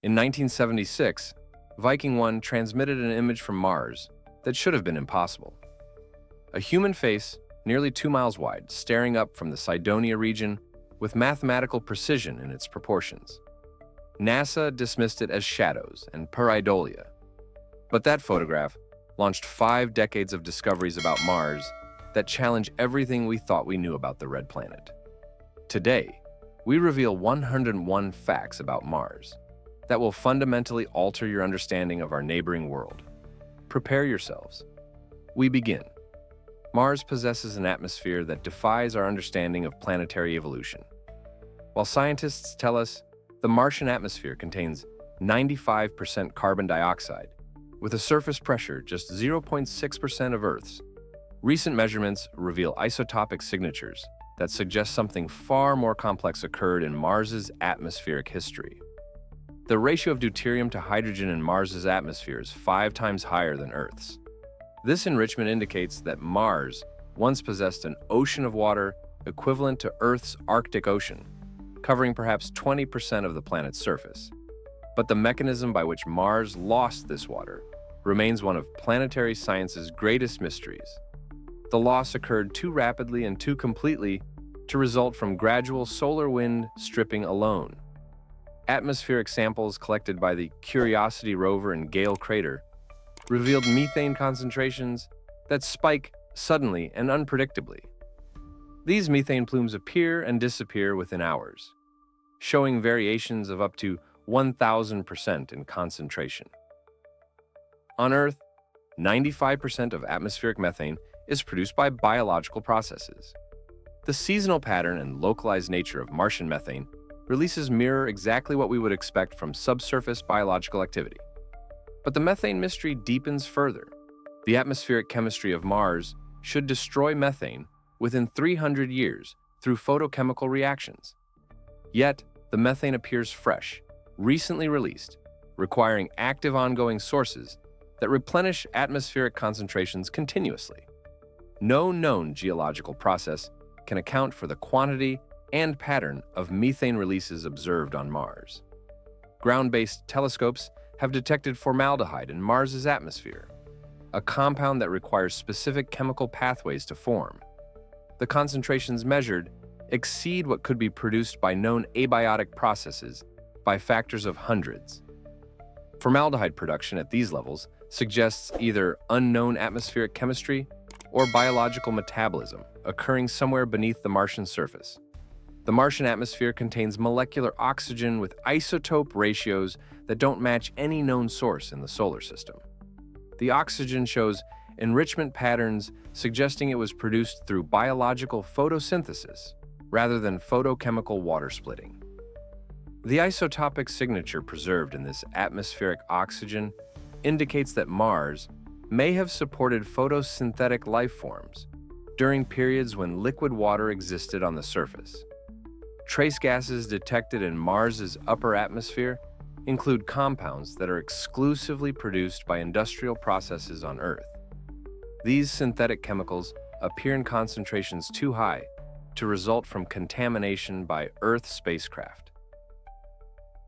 In 1976, Viking 1 transmitted an image from Mars that should have been impossible. A human face, nearly 2 miles wide, staring up from the Cydonia region with mathematical precision in its proportions. NASA dismissed it as shadows and pareidolia. But that photograph launched 5 decades of discoveries about Mars that challenge everything we thought we knew about the red planet. Today, we reveal 101 facts about Mars that will fundamentally alter your understanding of our neighboring world. Prepare yourselves. We begin. Mars possesses an atmosphere that defies our understanding of planetary evolution. While scientists tell us the Martian atmosphere contains 95% carbon dioxide, with a surface pressure just 0.6% of Earth's, recent measurements reveal isotopic signatures that suggest something far more complex occurred in Mars's atmospheric history. The ratio of deuterium to hydrogen in Mars's atmosphere is 5 times higher than Earth's. This enrichment indicates that Mars once possessed an ocean of water equivalent to Earth's Arctic Ocean, covering perhaps 20% of the planet's surface. But the mechanism by which Mars lost this water remains one of planetary science's greatest mysteries. The loss occurred too rapidly and too completely to result from gradual solar wind stripping alone. Atmospheric samples collected by the Curiosity rover in Gale Crater revealed methane concentrations that spike suddenly and unpredictably. These methane plumes appear and disappear within hours, showing variations of up to 1,000% in concentration. On Earth, 95% of atmospheric methane is produced by biological processes. The seasonal pattern and localized nature of Martian methane releases mirror exactly what we would expect from subsurface biological activity. But the methane mystery deepens further. The atmospheric chemistry of Mars should destroy methane within 300 years through photochemical reactions. Yet, the methane appears fresh, recently released, requiring active ongoing sources that replenish atmospheric concentrations continuously. No known geological process can account for the quantity and pattern of methane releases observed on Mars. Ground-based telescopes have detected formaldehyde in Mars's atmosphere, a compound that requires specific chemical pathways to form. The concentrations measured exceed what could be produced by known abiotic processes by factors of hundreds. Formaldehyde production at these levels suggests either unknown atmospheric chemistry or biological metabolism occurring somewhere beneath the Martian surface. The Martian atmosphere contains molecular oxygen with isotope ratios that don't match any known source in the solar system. The oxygen shows enrichment patterns suggesting it was produced through biological photosynthesis rather than photochemical water splitting. The isotopic signature preserved in this atmospheric oxygen indicates that Mars may have supported photosynthetic life forms during periods when liquid water existed on the surface. Trace gases detected in Mars's upper atmosphere include compounds that are exclusively produced by industrial processes on Earth. These synthetic chemicals appear in concentrations too high to result from contamination by Earth spacecraft.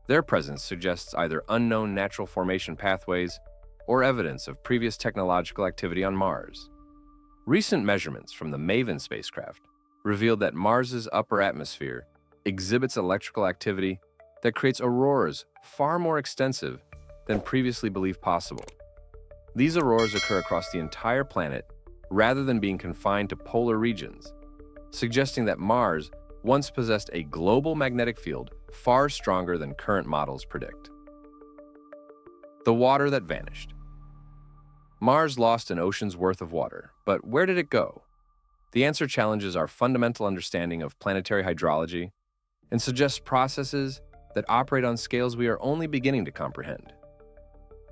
Their presence suggests either unknown natural formation pathways or evidence of previous technological activity on Mars. Recent measurements from the MAVEN spacecraft revealed that Mars's upper atmosphere exhibits electrical activity that creates auroras far more extensive than previously believed possible. These auroras occur across the entire planet rather than being confined to polar regions, suggesting that Mars once possessed a global magnetic field far stronger than current models predict. The water that vanished. Mars lost an ocean's worth of water, but where did it go? The answer challenges our fundamental understanding of planetary hydrology and suggests processes that operate on scales we are only beginning to comprehend.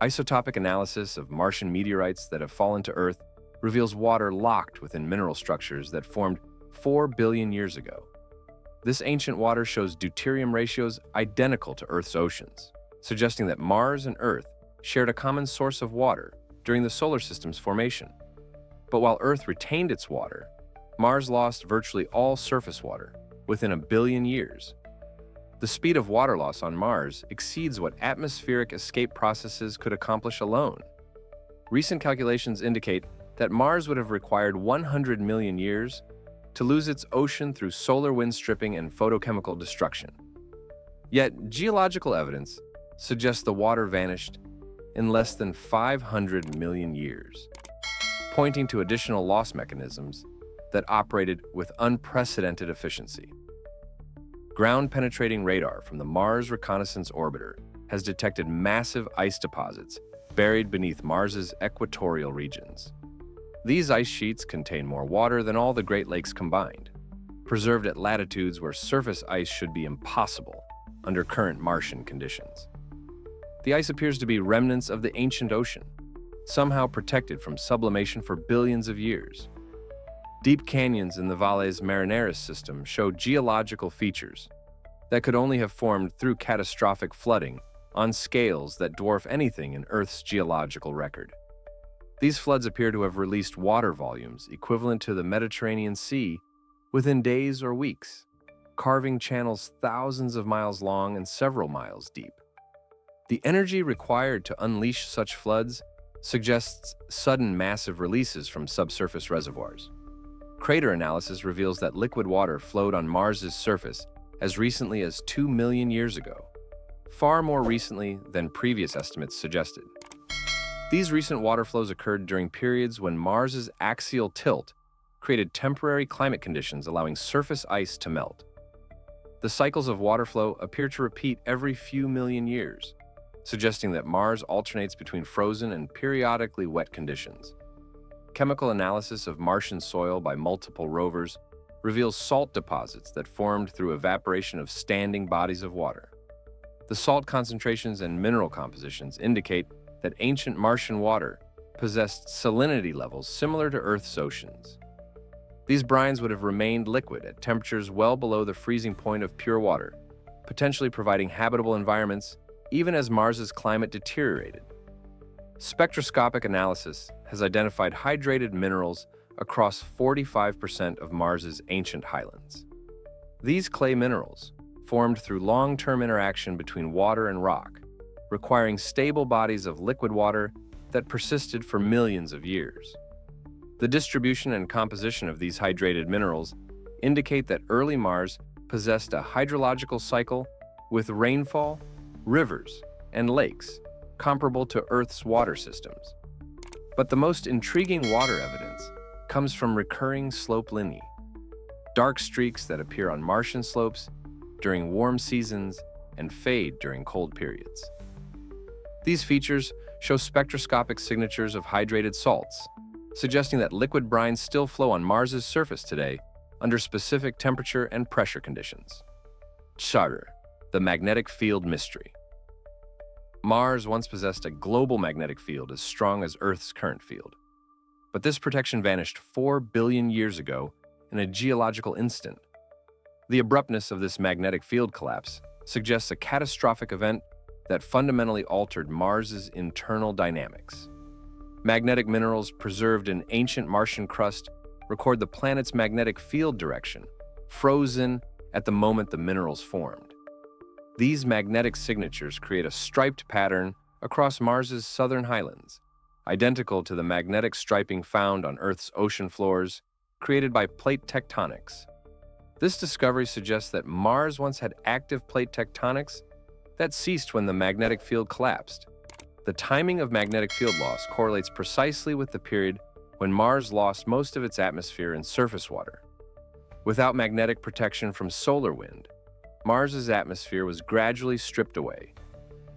Isotopic analysis of Martian meteorites that have fallen to Earth reveals water locked within mineral structures that formed 4 billion years ago. This ancient water shows deuterium ratios identical to Earth's oceans, suggesting that Mars and Earth shared a common source of water during the solar system's formation. But while Earth retained its water, Mars lost virtually all surface water within 1 billion years. The speed of water loss on Mars exceeds what atmospheric escape processes could accomplish alone. Recent calculations indicate that Mars would have required 100 million years to lose its ocean through solar wind stripping and photochemical destruction. Yet, geological evidence suggests the water vanished in less than 500 million years, pointing to additional loss mechanisms that operated with unprecedented efficiency. Ground-penetrating radar from the Mars Reconnaissance Orbiter has detected massive ice deposits buried beneath Mars's equatorial regions. These ice sheets contain more water than all the Great Lakes combined, preserved at latitudes where surface ice should be impossible under current Martian conditions. The ice appears to be remnants of the ancient ocean, somehow protected from sublimation for billions of years. Deep canyons in the Valles Marineris system show geological features that could only have formed through catastrophic flooding on scales that dwarf anything in Earth's geological record. These floods appear to have released water volumes equivalent to the Mediterranean Sea within days or weeks, carving channels thousands of miles long and several miles deep. The energy required to unleash such floods suggests sudden massive releases from subsurface reservoirs. Crater analysis reveals that liquid water flowed on Mars's surface as recently as 2 million years ago, far more recently than previous estimates suggested. These recent water flows occurred during periods when Mars's axial tilt created temporary climate conditions allowing surface ice to melt. The cycles of water flow appear to repeat every few million years, suggesting that Mars alternates between frozen and periodically wet conditions. Chemical analysis of Martian soil by multiple rovers reveals salt deposits that formed through evaporation of standing bodies of water. The salt concentrations and mineral compositions indicate that ancient Martian water possessed salinity levels similar to Earth's oceans. These brines would have remained liquid at temperatures well below the freezing point of pure water, potentially providing habitable environments even as Mars's climate deteriorated. Spectroscopic analysis has identified hydrated minerals across 45% of Mars's ancient highlands. These clay minerals, formed through long-term interaction between water and rock, requiring stable bodies of liquid water that persisted for millions of years. The distribution and composition of these hydrated minerals indicate that early Mars possessed a hydrological cycle with rainfall, rivers, and lakes comparable to Earth's water systems. But the most intriguing water evidence comes from recurring slope lineae, dark streaks that appear on Martian slopes during warm seasons and fade during cold periods. These features show spectroscopic signatures of hydrated salts, suggesting that liquid brines still flow on Mars's surface today under specific temperature and pressure conditions. Charter, the magnetic field mystery. Mars once possessed a global magnetic field as strong as Earth's current field. But this protection vanished 4 billion years ago in a geological instant. The abruptness of this magnetic field collapse suggests a catastrophic event that fundamentally altered Mars's internal dynamics. Magnetic minerals preserved in ancient Martian crust record the planet's magnetic field direction, frozen at the moment the minerals formed. These magnetic signatures create a striped pattern across Mars's southern highlands, identical to the magnetic striping found on Earth's ocean floors, created by plate tectonics. This discovery suggests that Mars once had active plate tectonics that ceased when the magnetic field collapsed. The timing of magnetic field loss correlates precisely with the period when Mars lost most of its atmosphere and surface water. Without magnetic protection from solar wind, Mars's atmosphere was gradually stripped away,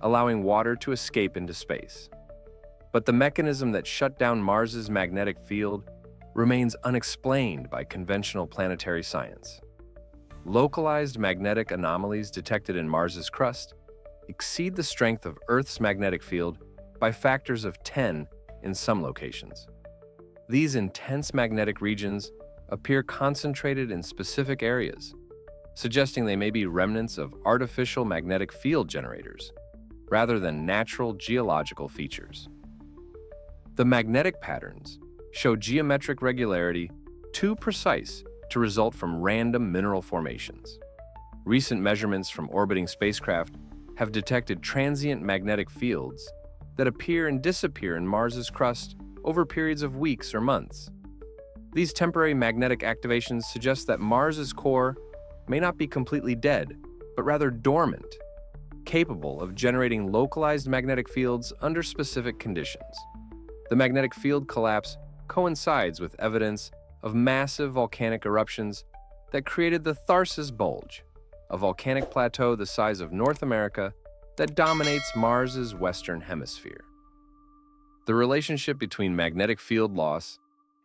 allowing water to escape into space. But the mechanism that shut down Mars's magnetic field remains unexplained by conventional planetary science. Localized magnetic anomalies detected in Mars's crust exceed the strength of Earth's magnetic field by factors of 10 in some locations. These intense magnetic regions appear concentrated in specific areas, suggesting they may be remnants of artificial magnetic field generators, rather than natural geological features. The magnetic patterns show geometric regularity too precise to result from random mineral formations. Recent measurements from orbiting spacecraft have detected transient magnetic fields that appear and disappear in Mars's crust over periods of weeks or months. These temporary magnetic activations suggest that Mars's core may not be completely dead, but rather dormant, capable of generating localized magnetic fields under specific conditions. The magnetic field collapse coincides with evidence of massive volcanic eruptions that created the Tharsis Bulge, a volcanic plateau the size of North America that dominates Mars's western hemisphere. The relationship between magnetic field loss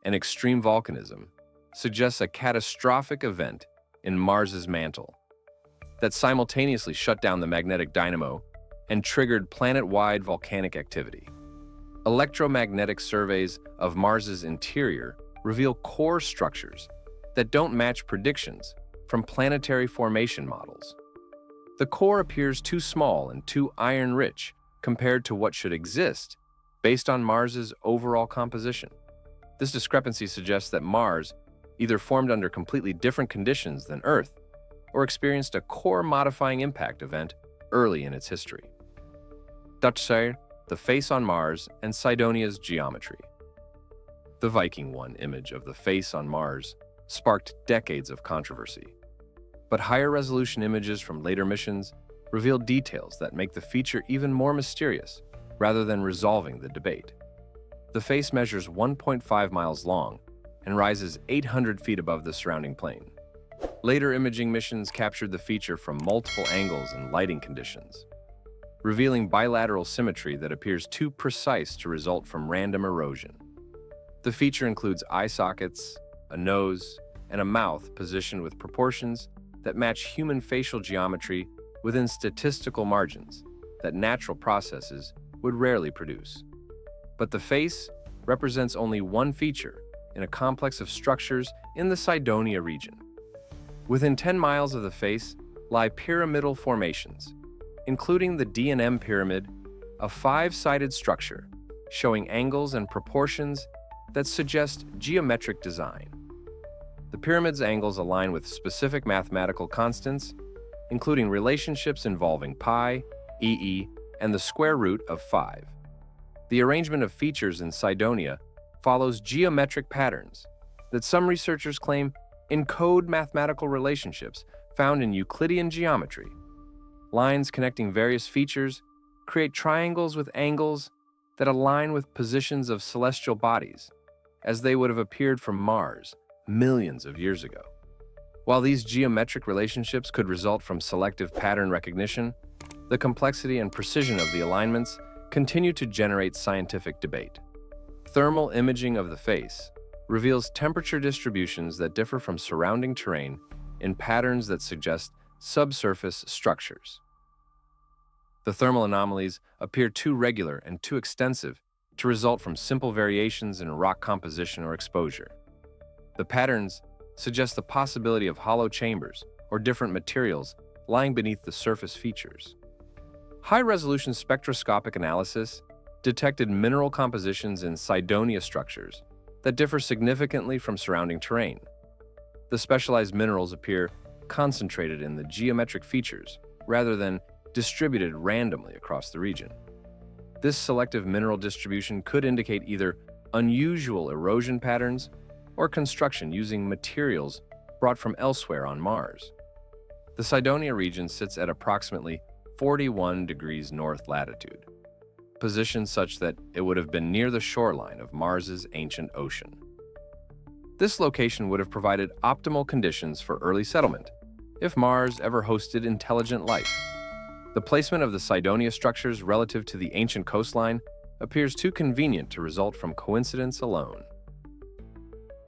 and extreme volcanism suggests a catastrophic event in Mars's mantle that simultaneously shut down the magnetic dynamo and triggered planet-wide volcanic activity. Electromagnetic surveys of Mars's interior reveal core structures that don't match predictions from planetary formation models. The core appears too small and too iron-rich compared to what should exist based on Mars's overall composition. This discrepancy suggests that Mars either formed under completely different conditions than Earth or experienced a core-modifying impact event early in its history. Dutcher, the face on Mars, and Sidonia's geometry. The Viking 1 image of the face on Mars sparked decades of controversy, but higher-resolution images from later missions revealed details that make the feature even more mysterious rather than resolving the debate. The face measures 1.5 miles long and rises 800 feet above the surrounding plain. Later imaging missions captured the feature from multiple angles and lighting conditions, revealing bilateral symmetry that appears too precise to result from random erosion. The feature includes eye sockets, a nose, and a mouth positioned with proportions that match human facial geometry within statistical margins that natural processes would rarely produce. But the face represents only one feature in a complex of structures in the Cydonia region. Within 10 miles of the face lie pyramidal formations, including the D&M pyramid, a five-sided structure showing angles and proportions that suggest geometric design. The pyramid's angles align with specific mathematical constants, including relationships involving pi, EE, and the square root of 5. The arrangement of features in Cydonia follows geometric patterns that some researchers claim encode mathematical relationships found in Euclidean geometry. Lines connecting various features create triangles with angles that align with positions of celestial bodies, as they would have appeared from Mars millions of years ago. While these geometric relationships could result from selective pattern recognition, the complexity and precision of the alignments continue to generate scientific debate. Thermal imaging of the face reveals temperature distributions that differ from surrounding terrain in patterns that suggest subsurface structures. The thermal anomalies appear too regular and too extensive to result from simple variations in rock composition or exposure. The patterns suggest the possibility of hollow chambers or different materials lying beneath the surface features. High-resolution spectroscopic analysis detected mineral compositions in Cydonia structures that differ significantly from surrounding terrain. The specialized minerals appear concentrated in the geometric features rather than distributed randomly across the region. This selective mineral distribution could indicate either unusual erosion patterns or construction using materials brought from elsewhere on Mars. The Cydonia region sits at approximately 41 degrees north latitude, positioned such that it would have been near the shoreline of Mars's ancient ocean. This location would have provided optimal conditions for early settlement if Mars ever hosted intelligent life. The placement of the Cydonia structures relative to the ancient coastline appears too convenient to result from coincidence alone.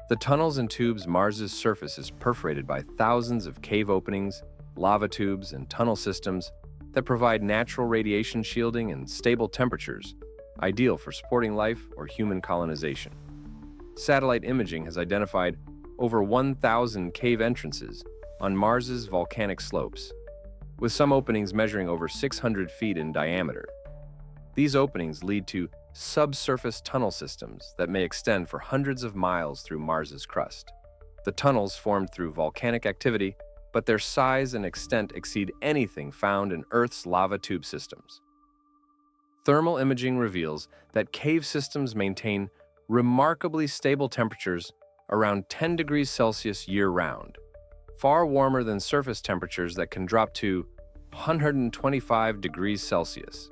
The tunnels and tubes Mars's surface is perforated by thousands of cave openings, lava tubes, and tunnel systems that provide natural radiation shielding and stable temperatures, ideal for supporting life or human colonization. Satellite imaging has identified over 1,000 cave entrances on Mars's volcanic slopes, with some openings measuring over 600 feet in diameter. These openings lead to subsurface tunnel systems that may extend for hundreds of miles through Mars's crust. The tunnels formed through volcanic activity but their size and extent exceed anything found in Earth's lava tube systems. Thermal imaging reveals that cave systems maintain remarkably stable temperatures around 10 degrees Celsius year-round, far warmer than surface temperatures that can drop to 125 degrees Celsius.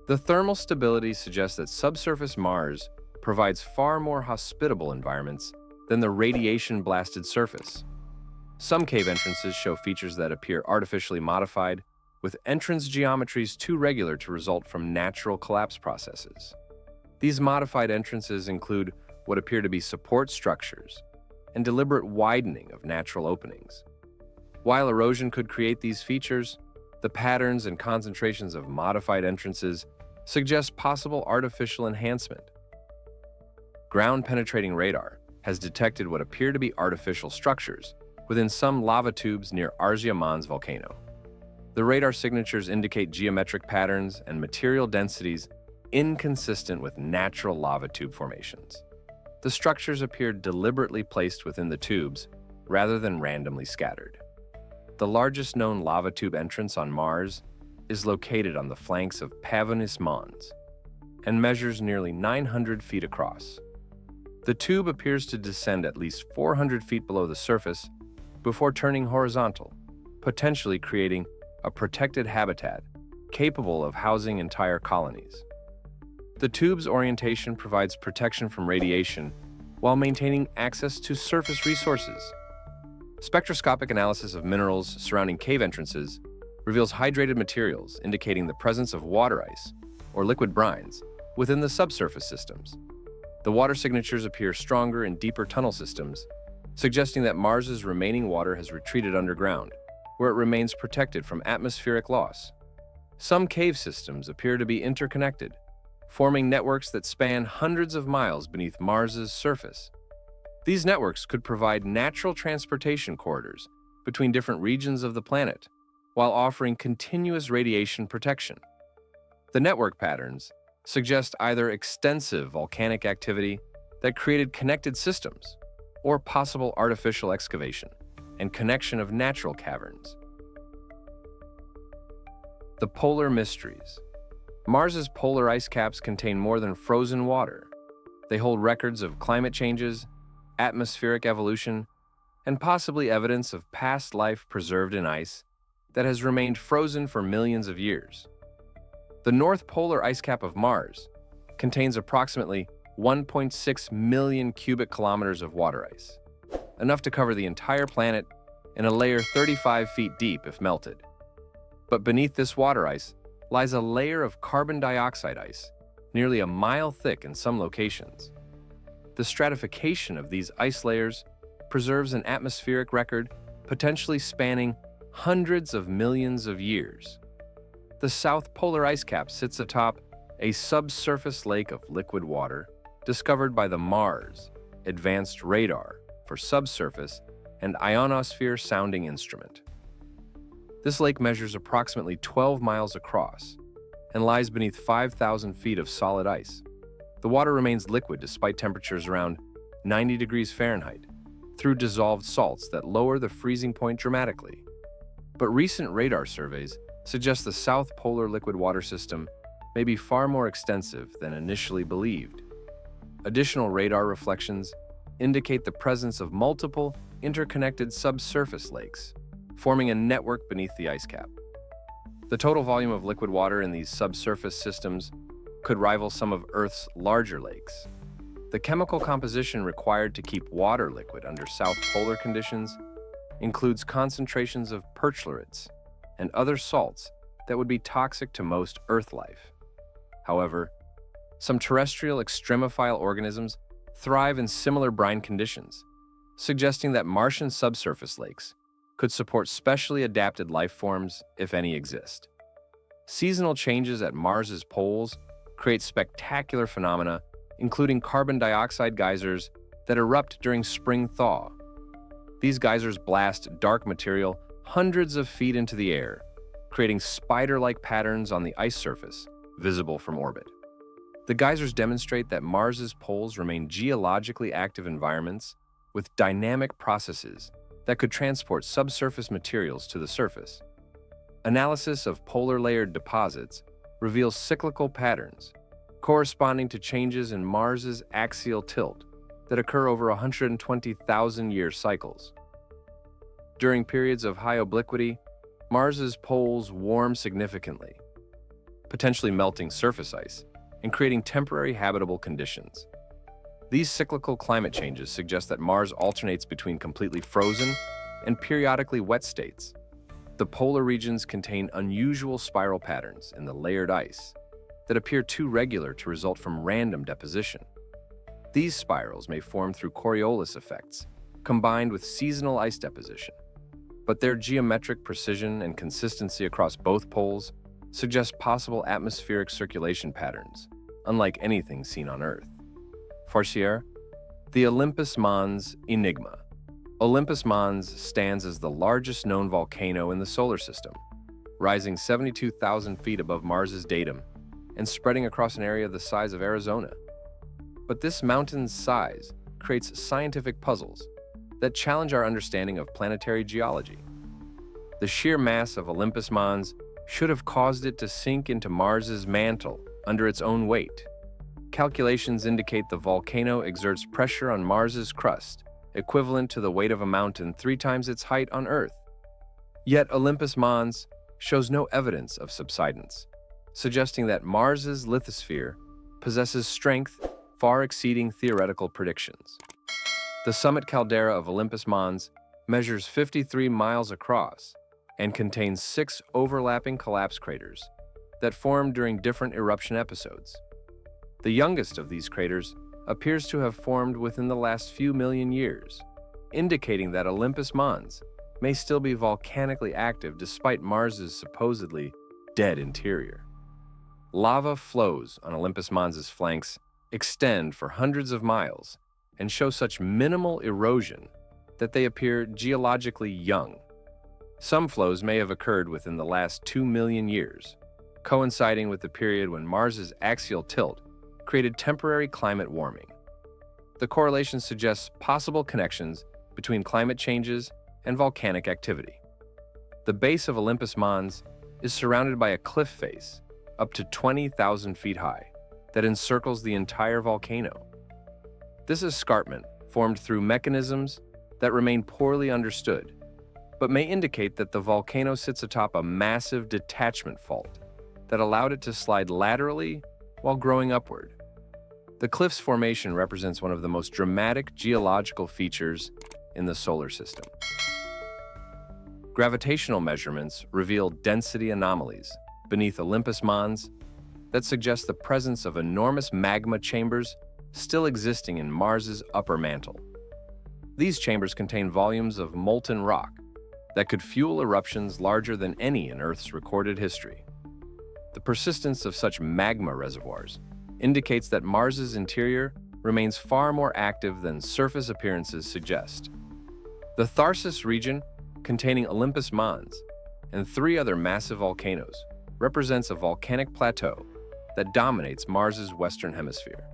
The thermal stability suggests that subsurface Mars provides far more hospitable environments than the radiation-blasted surface. Some cave entrances show features that appear artificially modified, with entrance geometries too regular to result from natural collapse processes. These modified entrances include what appear to be support structures and deliberate widening of natural openings. While erosion could create these features, the patterns and concentrations of modified entrances suggest possible artificial enhancement. Ground-penetrating radar has detected what appear to be artificial structures within some lava tubes near Arzia Mons volcano. The radar signatures indicate geometric patterns and material densities inconsistent with natural lava tube formations. The structures appear deliberately placed within the tubes rather than randomly scattered. The largest known lava tube entrance on Mars is located on the flanks of Pavonis Mons and measures nearly 900 feet across. The tube appears to descend at least 400 feet below the surface before turning horizontal, potentially creating a protected habitat capable of housing entire colonies. The tube's orientation provides protection from radiation while maintaining access to surface resources. Spectroscopic analysis of minerals surrounding cave entrances reveals hydrated materials indicating the presence of water ice, or liquid brines, within the subsurface systems. The water signatures appear stronger in deeper tunnel systems, suggesting that Mars's remaining water has retreated underground, where it remains protected from atmospheric loss. Some cave systems appear to be interconnected, forming networks that span hundreds of miles beneath Mars's surface. These networks could provide natural transportation corridors between different regions of the planet, while offering continuous radiation protection. The network patterns suggest either extensive volcanic activity that created connected systems, or possible artificial excavation and connection of natural caverns. The polar mysteries. Mars's polar ice caps contain more than frozen water. They hold records of climate changes, atmospheric evolution, and possibly evidence of past life preserved in ice that has remained frozen for millions of years. The North Polar ice cap of Mars contains approximately 1.6 million cubic kilometers of water ice, enough to cover the entire planet in a layer 35 feet deep if melted. But beneath this water ice lies a layer of carbon dioxide ice, nearly a mile thick in some locations. The stratification of these ice layers preserves an atmospheric record potentially spanning hundreds of millions of years. The South Polar ice cap sits atop a subsurface lake of liquid water discovered by the Mars Advanced Radar for Subsurface and Ionosphere Sounding Instrument. This lake measures approximately 12 miles across and lies beneath 5,000 feet of solid ice. The water remains liquid despite temperatures around 90 degrees Fahrenheit through dissolved salts that lower the freezing point dramatically. But recent radar surveys suggest the South Polar liquid water system may be far more extensive than initially believed. Additional radar reflections indicate the presence of multiple interconnected subsurface lakes, forming a network beneath the ice cap. The total volume of liquid water in these subsurface systems could rival some of Earth's larger lakes. The chemical composition required to keep water liquid under South Polar conditions includes concentrations of perchlorids and other salts that would be toxic to most Earth life. However, some terrestrial extremophile organisms thrive in similar brine conditions, suggesting that Martian subsurface lakes could support specially adapted life forms, if any exist. Seasonal changes at Mars's poles create spectacular phenomena, including carbon dioxide geysers that erupt during spring thaw. These geysers blast dark material hundreds of feet into the air, creating spider-like patterns on the ice surface, visible from orbit. The geysers demonstrate that Mars's poles remain geologically active environments with dynamic processes that could transport subsurface materials to the surface. Analysis of polar layered deposits reveals cyclical patterns corresponding to changes in Mars's axial tilt that occur over 120,000-year cycles. During periods of high obliquity, Mars's poles warm significantly, potentially melting surface ice and creating temporary habitable conditions. These cyclical climate changes suggest that Mars alternates between completely frozen and periodically wet states. The polar regions contain unusual spiral patterns in the layered ice that appear too regular to result from random deposition. These spirals may form through Coriolis effects, combined with seasonal ice deposition, but their geometric precision and consistency across both poles suggest possible atmospheric circulation patterns, unlike anything seen on Earth. Forcier, the Olympus Mons Enigma. Olympus Mons stands as the largest known volcano in the solar system, rising 72,000 feet above Mars's datum and spreading across an area the size of Arizona. But this mountain's size creates scientific puzzles that challenge our understanding of planetary geology. The sheer mass of Olympus Mons should have caused it to sink into Mars's mantle under its own weight. Calculations indicate the volcano exerts pressure on Mars's crust, equivalent to the weight of a mountain 3 times its height on Earth. Yet Olympus Mons shows no evidence of subsidence, suggesting that Mars's lithosphere possesses strength far exceeding theoretical predictions. The summit caldera of Olympus Mons measures 53 miles across and contains 6 overlapping collapse craters that formed during different eruption episodes. The youngest of these craters appears to have formed within the last few million years, indicating that Olympus Mons may still be volcanically active despite Mars's supposedly dead interior. Lava flows on Olympus Mons' flanks extend for hundreds of miles and show such minimal erosion that they appear geologically young. Some flows may have occurred within the last 2 million years, coinciding with the period when Mars's axial tilt created temporary climate warming. The correlation suggests possible connections between climate changes and volcanic activity. The base of Olympus Mons is surrounded by a cliff face up to 20,000 feet high that encircles the entire volcano. This escarpment formed through mechanisms that remain poorly understood, but may indicate that the volcano sits atop a massive detachment fault that allowed it to slide laterally while growing upward. The cliff's formation represents one of the most dramatic geological features in the solar system. Gravitational measurements reveal density anomalies beneath Olympus Mons that suggest the presence of enormous magma chambers still existing in Mars's upper mantle. These chambers contain volumes of molten rock that could fuel eruptions larger than any in Earth's recorded history. The persistence of such magma reservoirs indicates that Mars's interior remains far more active than surface appearances suggest. The Tharsis region, containing Olympus Mons and 3 other massive volcanoes, represents a volcanic plateau that dominates Mars's western hemisphere.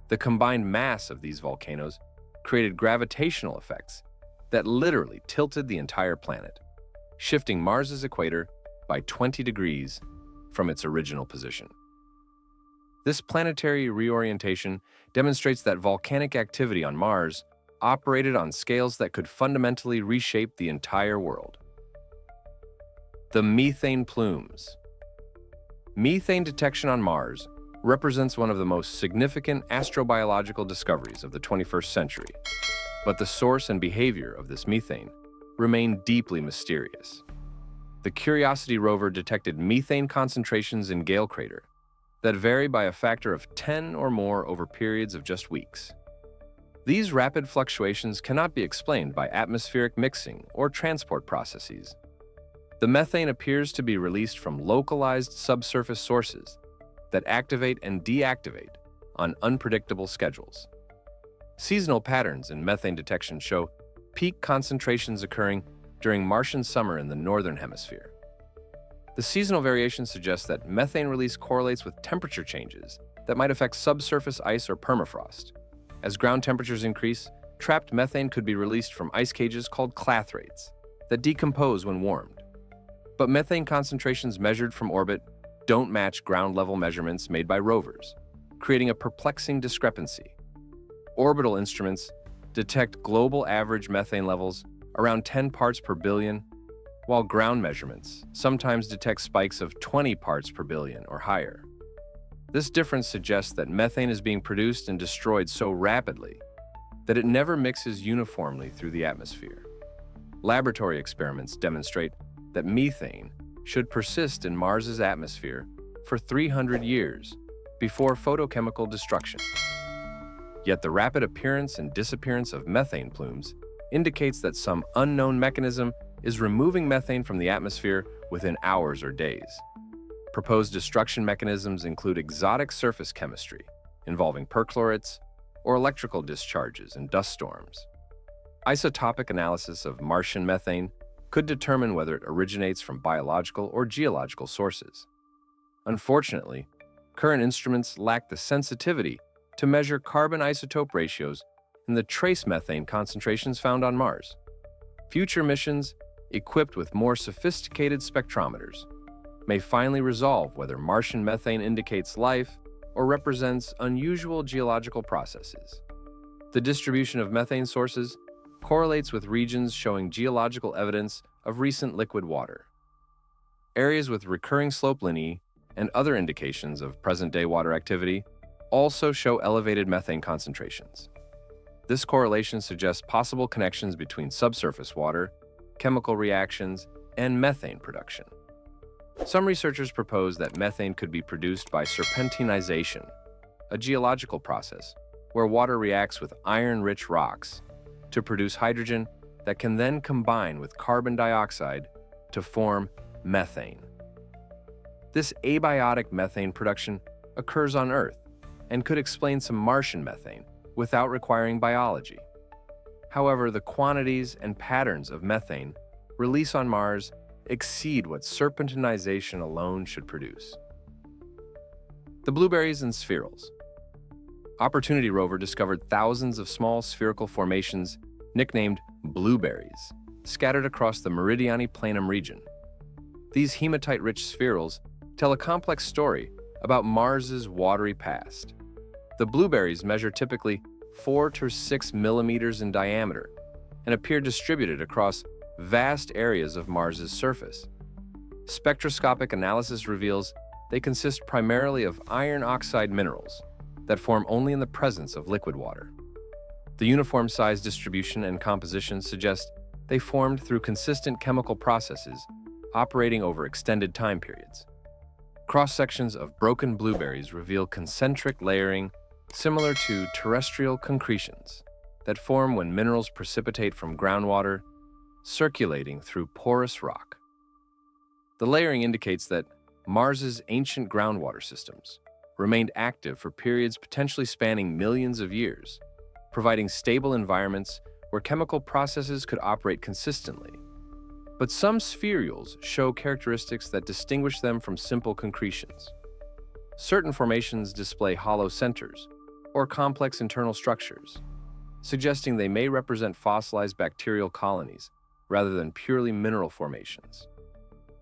The combined mass of these volcanoes created gravitational effects that literally tilted the entire planet, shifting Mars's equator by 20 degrees from its original position. This planetary reorientation demonstrates that volcanic activity on Mars operated on scales that could fundamentally reshape the entire world. The methane plumes. Methane detection on Mars represents one of the most significant astrobiological discoveries of the 21st century, but the source and behavior of this methane remain deeply mysterious. The Curiosity rover detected methane concentrations in Gale Crater that vary by a factor of 10 or more over periods of just weeks. These rapid fluctuations cannot be explained by atmospheric mixing or transport processes. The methane appears to be released from localized subsurface sources that activate and deactivate on unpredictable schedules. Seasonal patterns in methane detection show peak concentrations occurring during Martian summer in the northern hemisphere. The seasonal variation suggests that methane release correlates with temperature changes that might affect subsurface ice or permafrost. As ground temperatures increase, trapped methane could be released from ice cages called clathrates that decompose when warmed. But methane concentrations measured from orbit don't match ground-level measurements made by rovers, creating a perplexing discrepancy. Orbital instruments detect global average methane levels around 10 parts per billion, while ground measurements sometimes detect spikes of 20 parts per billion or higher. This difference suggests that methane is being produced and destroyed so rapidly that it never mixes uniformly through the atmosphere. Laboratory experiments demonstrate that methane should persist in Mars's atmosphere for 300 years before photochemical destruction. Yet the rapid appearance and disappearance of methane plumes indicates that some unknown mechanism is removing methane from the atmosphere within hours or days. Proposed destruction mechanisms include exotic surface chemistry involving perchlorates or electrical discharges and dust storms. Isotopic analysis of Martian methane could determine whether it originates from biological or geological sources. Unfortunately, current instruments lack the sensitivity to measure carbon isotope ratios and the trace methane concentrations found on Mars. Future missions, equipped with more sophisticated spectrometers, may finally resolve whether Martian methane indicates life or represents unusual geological processes. The distribution of methane sources correlates with regions showing geological evidence of recent liquid water. Areas with recurring slope lineae and other indications of present-day water activity also show elevated methane concentrations. This correlation suggests possible connections between subsurface water, chemical reactions, and methane production. Some researchers propose that methane could be produced by serpentinization, a geological process where water reacts with iron-rich rocks to produce hydrogen that can then combine with carbon dioxide to form methane. This abiotic methane production occurs on Earth and could explain some Martian methane without requiring biology. However, the quantities and patterns of methane released on Mars exceed what serpentinization alone should produce. The blueberries and spherules. Opportunity rover discovered thousands of small spherical formations nicknamed blueberries, scattered across the Meridiani Planum region. These hematite-rich spherules tell a complex story about Mars's watery past. The blueberries measure typically 4 to 6 millimeters in diameter and appear distributed across vast areas of Mars's surface. Spectroscopic analysis reveals they consist primarily of iron oxide minerals that form only in the presence of liquid water. The uniform size distribution and composition suggest they formed through consistent chemical processes operating over extended time periods. Cross-sections of broken blueberries reveal concentric layering similar to terrestrial concretions that form when minerals precipitate from groundwater circulating through porous rock. The layering indicates that Mars's ancient groundwater systems remained active for periods potentially spanning millions of years, providing stable environments where chemical processes could operate consistently. But some spherules show characteristics that distinguish them from simple concretions. Certain formations display hollow centers or complex internal structures, suggesting they may represent fossilized bacterial colonies rather than purely mineral formations.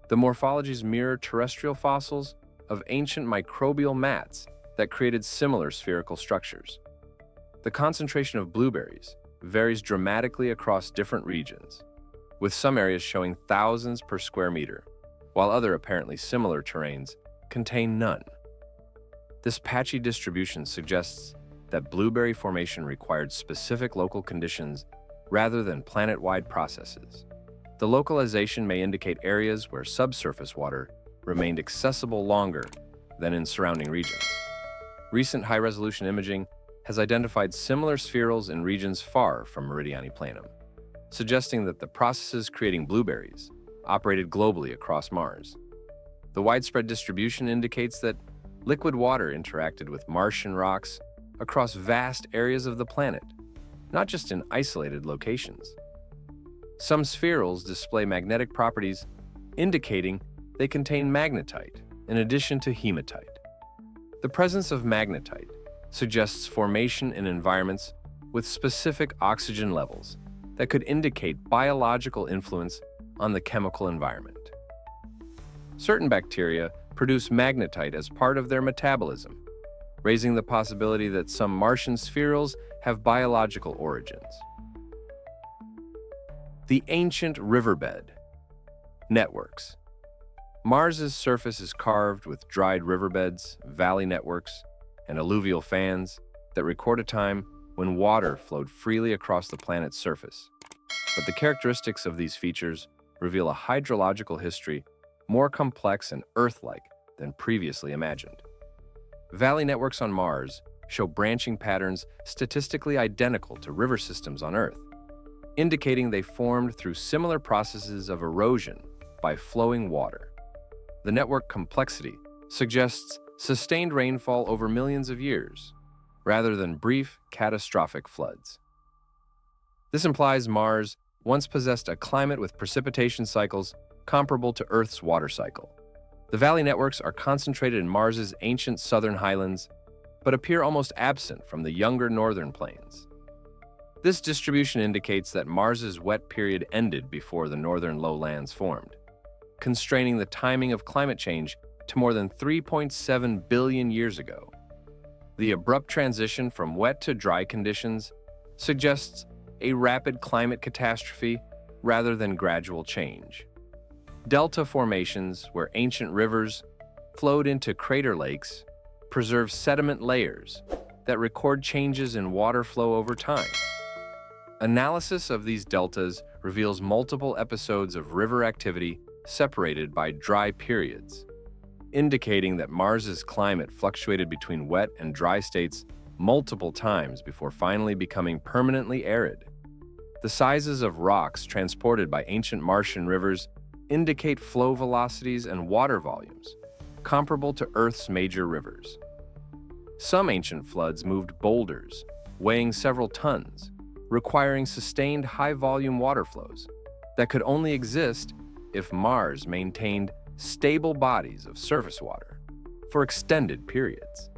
The morphologies mirror terrestrial fossils of ancient microbial mats that created similar spherical structures. The concentration of blueberries varies dramatically across different regions, with some areas showing thousands per square meter, while other apparently similar terrains contain none. This patchy distribution suggests that blueberry formation required specific local conditions rather than planet-wide processes. The localization may indicate areas where subsurface water remained accessible longer than in surrounding regions. Recent high-resolution imaging has identified similar spherules in regions far from Meridiani Planum, suggesting that the processes creating blueberries operated globally across Mars. The widespread distribution indicates that liquid water interacted with Martian rocks across vast areas of the planet, not just in isolated locations. Some spherules display magnetic properties indicating they contain magnetite in addition to hematite. The presence of magnetite suggests formation in environments with specific oxygen levels that could indicate biological influence on the chemical environment. Certain bacteria produce magnetite as part of their metabolism, raising the possibility that some Martian spherules have biological origins. The ancient riverbed networks. Mars's surface is carved with dried riverbeds, valley networks, and alluvial fans that record a time when water flowed freely across the planet's surface. But the characteristics of these features reveal a hydrological history more complex and Earth-like than previously imagined. Valley networks on Mars show branching patterns statistically identical to river systems on Earth, indicating they formed through similar processes of erosion by flowing water. The network complexity suggests sustained rainfall over millions of years, rather than brief, catastrophic floods. This implies Mars once possessed a climate with precipitation cycles comparable to Earth's water cycle. The valley networks are concentrated in Mars's ancient southern highlands, but appear almost absent from the younger northern plains. This distribution indicates that Mars's wet period ended before the northern lowlands formed, constraining the timing of climate change to more than 3.7 billion years ago. The abrupt transition from wet to dry conditions suggests a rapid climate catastrophe rather than gradual change. Delta formations, where ancient rivers flowed into crater lakes, preserve sediment layers that record changes in water flow over time. Analysis of these deltas reveals multiple episodes of river activity separated by dry periods, indicating that Mars's climate fluctuated between wet and dry states multiple times before finally becoming permanently arid. The sizes of rocks transported by ancient Martian rivers indicate flow velocities and water volumes comparable to Earth's major rivers. Some ancient floods moved boulders, weighing several tons, requiring sustained high-volume water flows that could only exist if Mars maintained stable bodies of surface water for extended periods.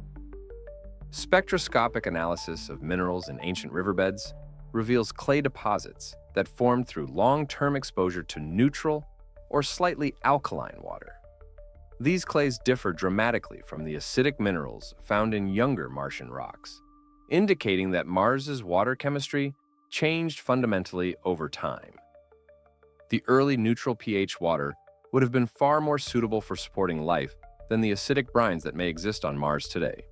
Spectroscopic analysis of minerals in ancient riverbeds reveals clay deposits that formed through long-term exposure to neutral or slightly alkaline water. These clays differ dramatically from the acidic minerals found in younger Martian rocks, indicating that Mars's water chemistry changed fundamentally over time. The early neutral pH water would have been far more suitable for supporting life than the acidic brines that may exist on Mars today.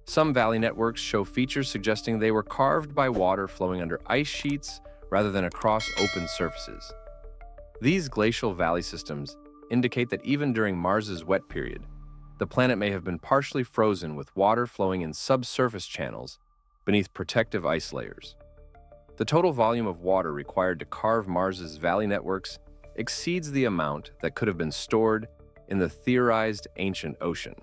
Some valley networks show features suggesting they were carved by water flowing under ice sheets rather than across open surfaces. These glacial valley systems indicate that even during Mars's wet period, the planet may have been partially frozen with water flowing in subsurface channels beneath protective ice layers. The total volume of water required to carve Mars's valley networks exceeds the amount that could have been stored in the theorized ancient ocean.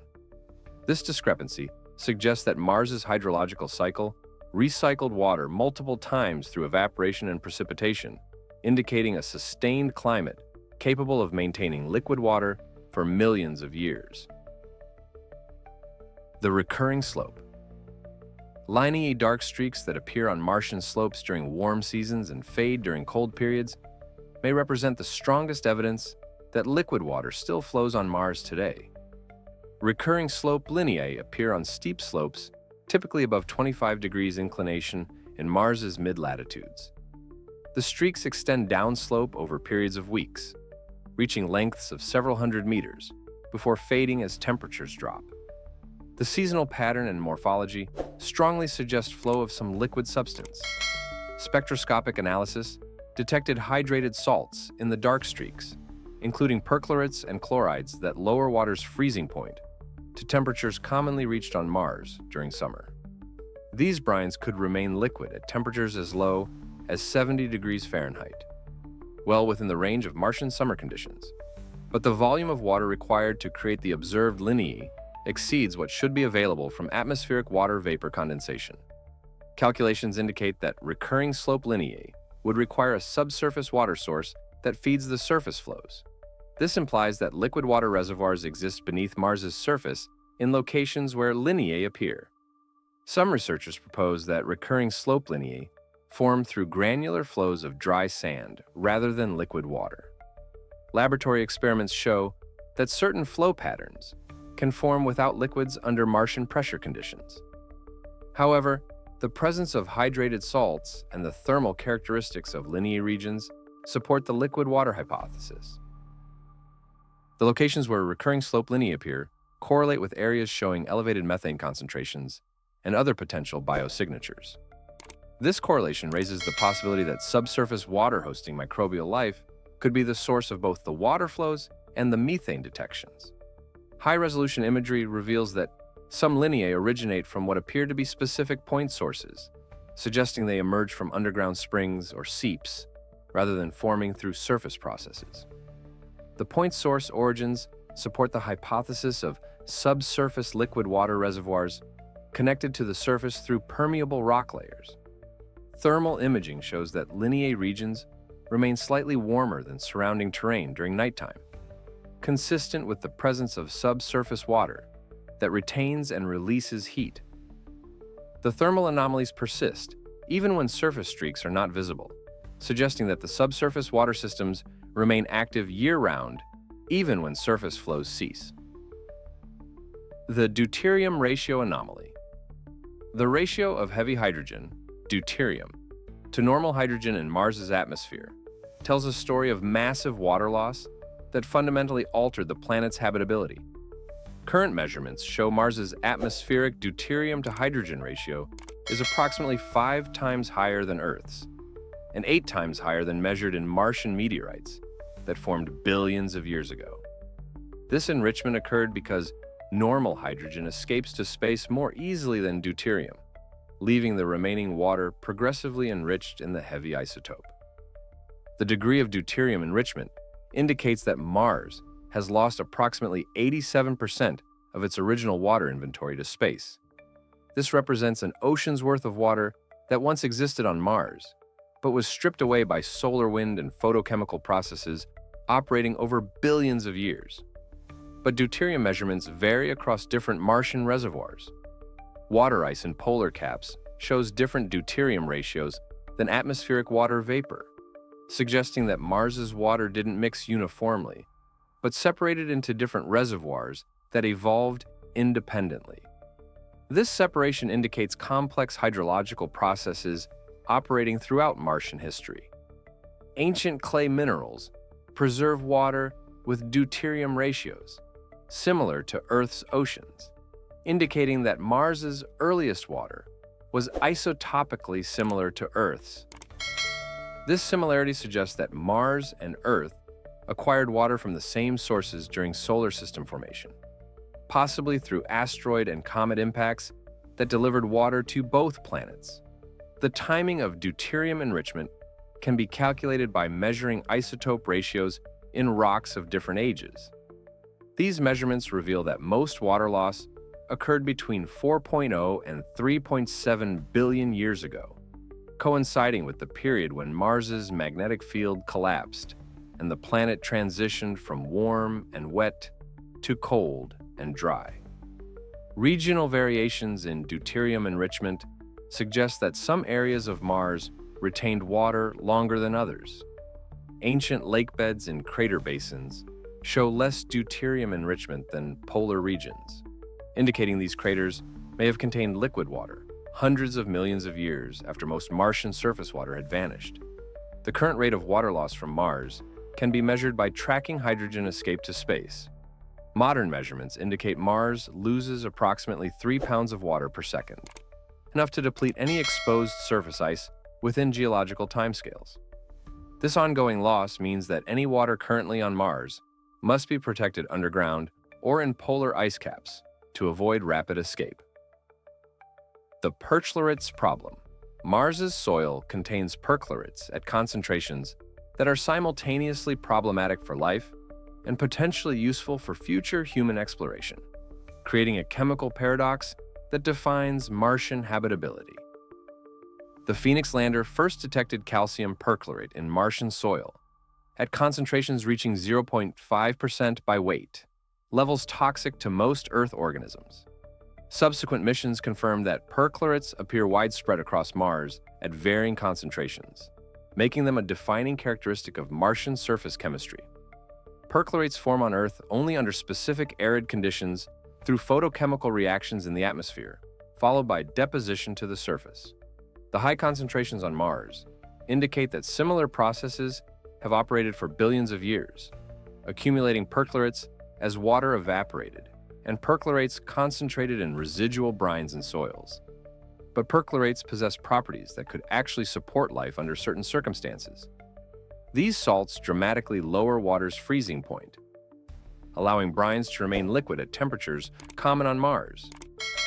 This discrepancy suggests that Mars's hydrological cycle recycled water multiple times through evaporation and precipitation, indicating a sustained climate capable of maintaining liquid water for millions of years. The recurring slope. Linear dark streaks that appear on Martian slopes during warm seasons and fade during cold periods may represent the strongest evidence that liquid water still flows on Mars today. Recurring slope lineae appear on steep slopes, typically above 25 degrees inclination in Mars's mid-latitudes. The streaks extend downslope over periods of weeks, reaching lengths of several hundred meters before fading as temperatures drop. The seasonal pattern and morphology strongly suggest flow of some liquid substance. Spectroscopic analysis detected hydrated salts in the dark streaks, including perchlorates and chlorides that lower water's freezing point to temperatures commonly reached on Mars during summer. These brines could remain liquid at temperatures as low as 70 degrees Fahrenheit, well within the range of Martian summer conditions. But the volume of water required to create the observed lineae exceeds what should be available from atmospheric water vapor condensation. Calculations indicate that recurring slope lineae would require a subsurface water source that feeds the surface flows. This implies that liquid water reservoirs exist beneath Mars's surface in locations where lineae appear. Some researchers propose that recurring slope lineae form through granular flows of dry sand rather than liquid water. Laboratory experiments show that certain flow patterns can form without liquids under Martian pressure conditions. However, the presence of hydrated salts and the thermal characteristics of lineae regions support the liquid water hypothesis. The locations where recurring slope lineae appear correlate with areas showing elevated methane concentrations and other potential biosignatures. This correlation raises the possibility that subsurface water hosting microbial life could be the source of both the water flows and the methane detections. High-resolution imagery reveals that some lineae originate from what appear to be specific point sources, suggesting they emerge from underground springs or seeps, rather than forming through surface processes. The point source origins support the hypothesis of subsurface liquid water reservoirs connected to the surface through permeable rock layers. Thermal imaging shows that lineae regions remain slightly warmer than surrounding terrain during nighttime, consistent with the presence of subsurface water that retains and releases heat. The thermal anomalies persist even when surface streaks are not visible, suggesting that the subsurface water systems remain active year-round even when surface flows cease. The deuterium ratio anomaly. The ratio of heavy hydrogen, deuterium, to normal hydrogen in Mars's atmosphere tells a story of massive water loss that fundamentally altered the planet's habitability. Current measurements show Mars's atmospheric deuterium to hydrogen ratio is approximately 5 times higher than Earth's, and 8 times higher than measured in Martian meteorites that formed billions of years ago. This enrichment occurred because normal hydrogen escapes to space more easily than deuterium, leaving the remaining water progressively enriched in the heavy isotope. The degree of deuterium enrichment indicates that Mars has lost approximately 87% of its original water inventory to space. This represents an ocean's worth of water that once existed on Mars, but was stripped away by solar wind and photochemical processes operating over billions of years. But deuterium measurements vary across different Martian reservoirs. Water ice in polar caps shows different deuterium ratios than atmospheric water vapor, suggesting that Mars's water didn't mix uniformly, but separated into different reservoirs that evolved independently. This separation indicates complex hydrological processes operating throughout Martian history. Ancient clay minerals preserve water with deuterium ratios, similar to Earth's oceans, indicating that Mars's earliest water was isotopically similar to Earth's. This similarity suggests that Mars and Earth acquired water from the same sources during solar system formation, possibly through asteroid and comet impacts that delivered water to both planets. The timing of deuterium enrichment can be calculated by measuring isotope ratios in rocks of different ages. These measurements reveal that most water loss occurred between 4.0 and 3.7 billion years ago, coinciding with the period when Mars's magnetic field collapsed and the planet transitioned from warm and wet to cold and dry. Regional variations in deuterium enrichment suggest that some areas of Mars retained water longer than others. Ancient lake beds in crater basins show less deuterium enrichment than polar regions, indicating these craters may have contained liquid water hundreds of millions of years after most Martian surface water had vanished. The current rate of water loss from Mars can be measured by tracking hydrogen escape to space. Modern measurements indicate Mars loses approximately 3 pounds of water per second, enough to deplete any exposed surface ice within geological timescales. This ongoing loss means that any water currently on Mars must be protected underground or in polar ice caps to avoid rapid escape. The perchlorates problem. Mars's soil contains perchlorates at concentrations that are simultaneously problematic for life and potentially useful for future human exploration, creating a chemical paradox that defines Martian habitability. The Phoenix lander first detected calcium perchlorate in Martian soil at concentrations reaching 0.5% by weight, levels toxic to most Earth organisms. Subsequent missions confirmed that perchlorates appear widespread across Mars at varying concentrations, making them a defining characteristic of Martian surface chemistry. Perchlorates form on Earth only under specific arid conditions through photochemical reactions in the atmosphere, followed by deposition to the surface. The high concentrations on Mars indicate that similar processes have operated for billions of years, accumulating perchlorates as water evaporated, and perchlorates concentrated in residual brines and soils. But perchlorates possess properties that could actually support life under certain circumstances. These salts dramatically lower water's freezing point, allowing brines to remain liquid at temperatures common on Mars.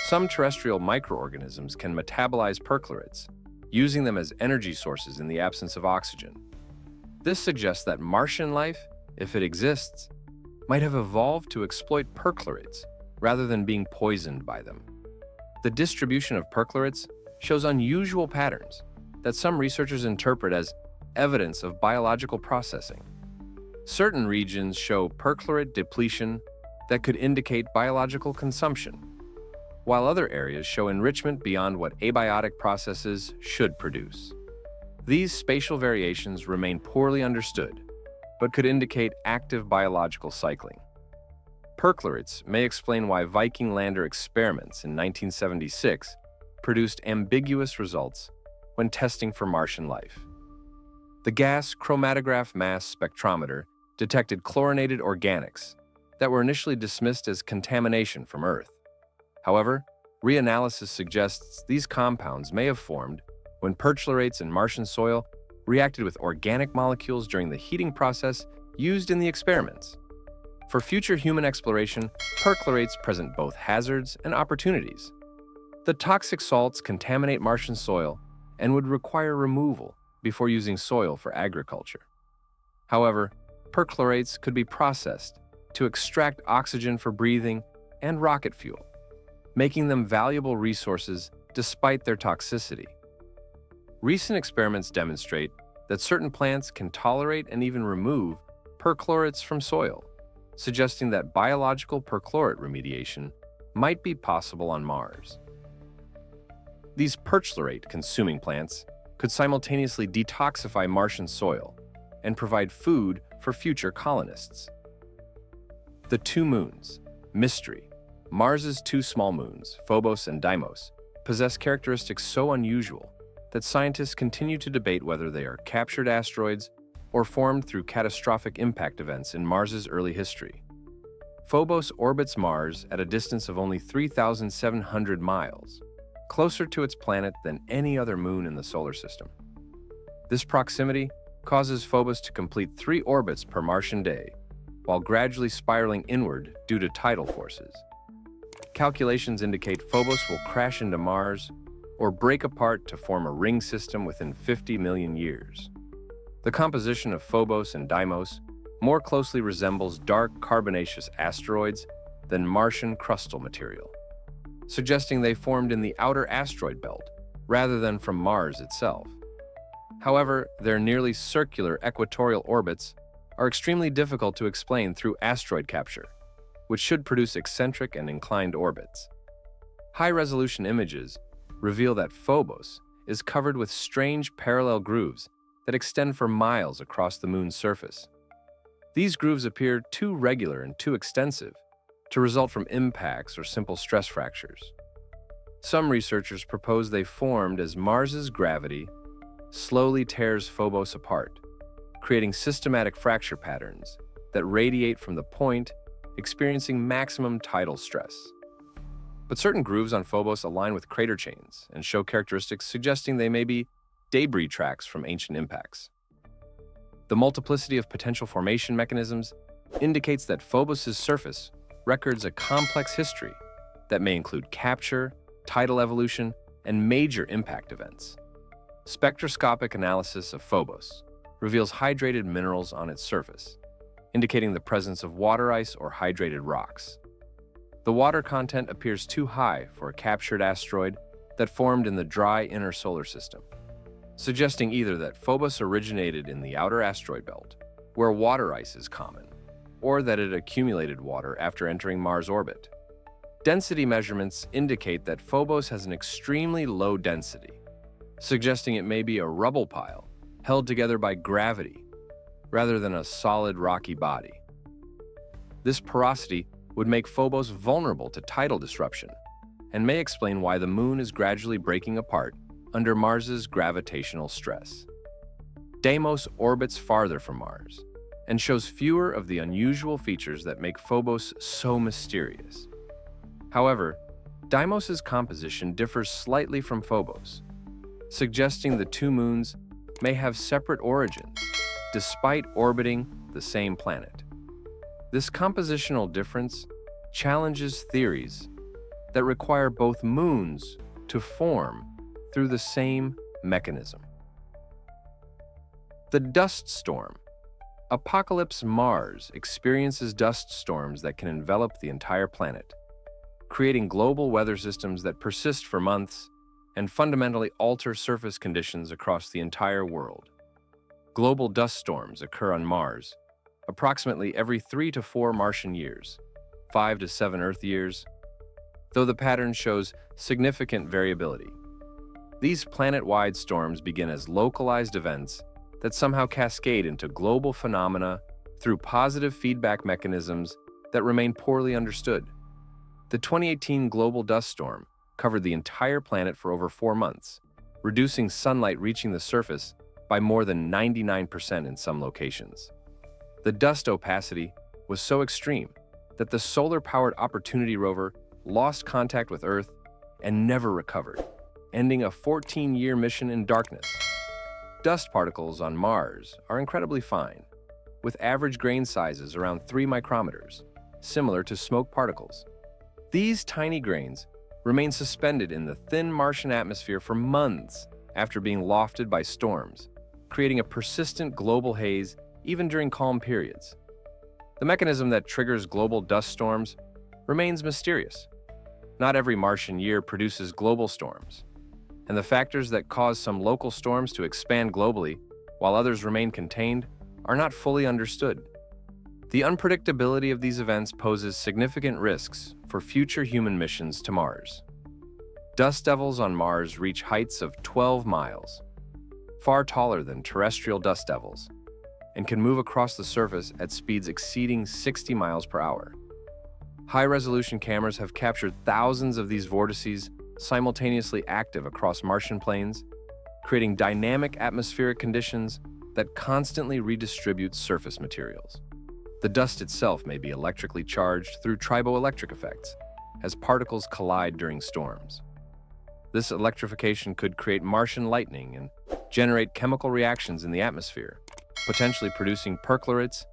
Some terrestrial microorganisms can metabolize perchlorates, using them as energy sources in the absence of oxygen. This suggests that Martian life, if it exists, might have evolved to exploit perchlorates rather than being poisoned by them. The distribution of perchlorates shows unusual patterns that some researchers interpret as evidence of biological processing. Certain regions show perchlorate depletion that could indicate biological consumption, while other areas show enrichment beyond what abiotic processes should produce. These spatial variations remain poorly understood, but could indicate active biological cycling. Perchlorates may explain why Viking lander experiments in 1976 produced ambiguous results when testing for Martian life. The gas chromatograph mass spectrometer detected chlorinated organics that were initially dismissed as contamination from Earth. However, reanalysis suggests these compounds may have formed when perchlorates in Martian soil reacted with organic molecules during the heating process used in the experiments. For future human exploration, perchlorates present both hazards and opportunities. The toxic salts contaminate Martian soil and would require removal before using soil for agriculture. However, perchlorates could be processed to extract oxygen for breathing and rocket fuel, making them valuable resources despite their toxicity. Recent experiments demonstrate that certain plants can tolerate and even remove perchlorates from soil, suggesting that biological perchlorate remediation might be possible on Mars. These perchlorate-consuming plants could simultaneously detoxify Martian soil and provide food for future colonists. The two moons. Mystery. Mars's two small moons, Phobos and Deimos, possess characteristics so unusual that scientists continue to debate whether they are captured asteroids or formed through catastrophic impact events in Mars's early history. Phobos orbits Mars at a distance of only 3,700 miles, closer to its planet than any other moon in the solar system. This proximity causes Phobos to complete 3 orbits per Martian day, while gradually spiraling inward due to tidal forces. Calculations indicate Phobos will crash into Mars or break apart to form a ring system within 50 million years. The composition of Phobos and Deimos more closely resembles dark carbonaceous asteroids than Martian crustal material, suggesting they formed in the outer asteroid belt rather than from Mars itself. However, their nearly circular equatorial orbits are extremely difficult to explain through asteroid capture, which should produce eccentric and inclined orbits. High-resolution images reveal that Phobos is covered with strange parallel grooves that extend for miles across the moon's surface. These grooves appear too regular and too extensive to result from impacts or simple stress fractures. Some researchers propose they formed as Mars's gravity slowly tears Phobos apart, creating systematic fracture patterns that radiate from the point experiencing maximum tidal stress. But certain grooves on Phobos align with crater chains and show characteristics suggesting they may be debris tracks from ancient impacts. The multiplicity of potential formation mechanisms indicates that Phobos' surface records a complex history that may include capture, tidal evolution, and major impact events. Spectroscopic analysis of Phobos reveals hydrated minerals on its surface, indicating the presence of water ice or hydrated rocks. The water content appears too high for a captured asteroid that formed in the dry inner solar system, suggesting either that Phobos originated in the outer asteroid belt, where water ice is common, or that it accumulated water after entering Mars orbit. Density measurements indicate that Phobos has an extremely low density, suggesting it may be a rubble pile held together by gravity rather than a solid rocky body. This porosity would make Phobos vulnerable to tidal disruption and may explain why the Moon is gradually breaking apart under Mars's gravitational stress. Deimos orbits farther from Mars and shows fewer of the unusual features that make Phobos so mysterious. However, Deimos's composition differs slightly from Phobos, suggesting the two moons may have separate origins despite orbiting the same planet. This compositional difference challenges theories that require both moons to form through the same mechanism. The dust storm. Apocalypse Mars experiences dust storms that can envelop the entire planet, creating global weather systems that persist for months and fundamentally alter surface conditions across the entire world. Global dust storms occur on Mars approximately every 3 to 4 Martian years, 5 to 7 Earth years, though the pattern shows significant variability. These planet-wide storms begin as localized events that somehow cascade into global phenomena through positive feedback mechanisms that remain poorly understood. The 2018 global dust storm covered the entire planet for over 4 months, reducing sunlight reaching the surface by more than 99% in some locations. The dust opacity was so extreme that the solar-powered Opportunity rover lost contact with Earth and never recovered, ending a 14-year mission in darkness. Dust particles on Mars are incredibly fine, with average grain sizes around 3 micrometers, similar to smoke particles. These tiny grains remain suspended in the thin Martian atmosphere for months after being lofted by storms, creating a persistent global haze even during calm periods. The mechanism that triggers global dust storms remains mysterious. Not every Martian year produces global storms, and the factors that cause some local storms to expand globally while others remain contained are not fully understood. The unpredictability of these events poses significant risks for future human missions to Mars. Dust devils on Mars reach heights of 12 miles, far taller than terrestrial dust devils, and can move across the surface at speeds exceeding 60 miles per hour. High-resolution cameras have captured thousands of these vortices simultaneously active across Martian plains, creating dynamic atmospheric conditions that constantly redistribute surface materials. The dust itself may be electrically charged through triboelectric effects, as particles collide during storms. This electrification could create Martian lightning and generate chemical reactions in the atmosphere, potentially producing perchlorates